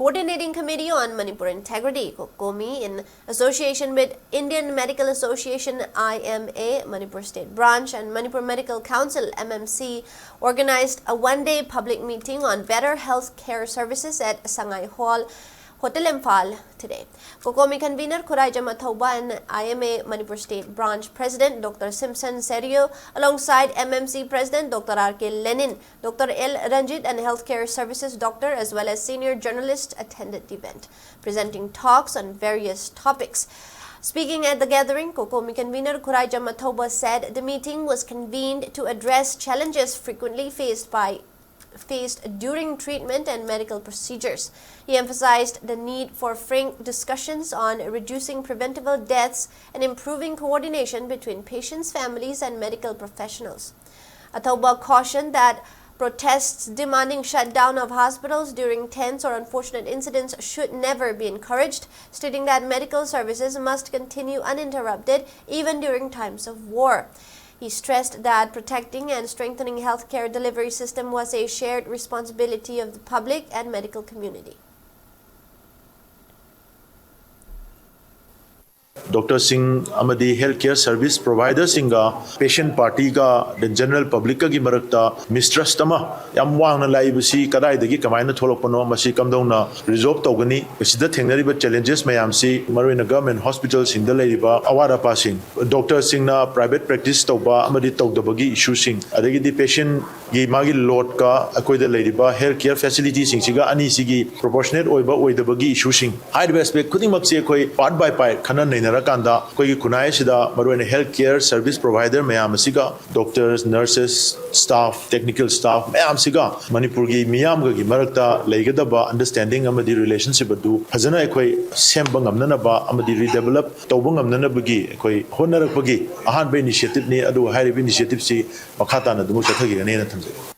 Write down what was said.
Coordinating Committee on Manipur Integrity, COCOMI, in association with Indian Medical Association IMA, Manipur State Branch, and Manipur Medical Council MMC, organized a one-day public meeting on better health care services at Sangai Hall, Hotel Imphal today. COCOMI convener Athouba and IMA Manipur State Branch President Dr. Simpson Serio, alongside MMC President Dr. R.K. Lenin, Dr. L. Ranjit, and Healthcare Services Doctor, as well as senior journalists, attended the event, presenting talks on various topics. Speaking at the gathering, COCOMI convener Athouba said the meeting was convened to address challenges frequently faced during treatment and medical procedures. He emphasized the need for frank discussions on reducing preventable deaths and improving coordination between patients, families, and medical professionals. Athouba cautioned that protests demanding shutdown of hospitals during tense or unfortunate incidents should never be encouraged, stating that medical services must continue uninterrupted even during times of war. He stressed that protecting and strengthening healthcare delivery system was a shared responsibility of the public and medical community. Dr. Singh amadi healthcare service providers inga patient party ga the general public gi marakta mistrust ama yam wangna laibasi kadai dagi kamaina tholokpano masi kamdongna resolve togani besida thengnariba challenges mayam si maroina government hospitals in the laiba awara passing Dr. Singh na private practice toba amadi togdabagi issue sing adagi di patient gi magi load ka akoi da laiba healthcare facilities sing siga ani sigi proportionate oiba oidabagi issue sing high aspect khuding makse koi part by part khana Narakanda, Kogi Kunai Sida, Maruan healthcare service provider, Mayam Siga, doctors, nurses, staff, technical staff, Mayam Siga, Manipurgi, Miyamgagi, Marakta, Lagadaba, understanding Amadi relationship do, Hazana Ekoi, Sembangam Nanaba, Amadi redevelop, Tobungam Nanabagi, Ekoi, Honarakagi, a hand initiative, Adu Harib initiative, Makata, and the Musatagi and Tanzania.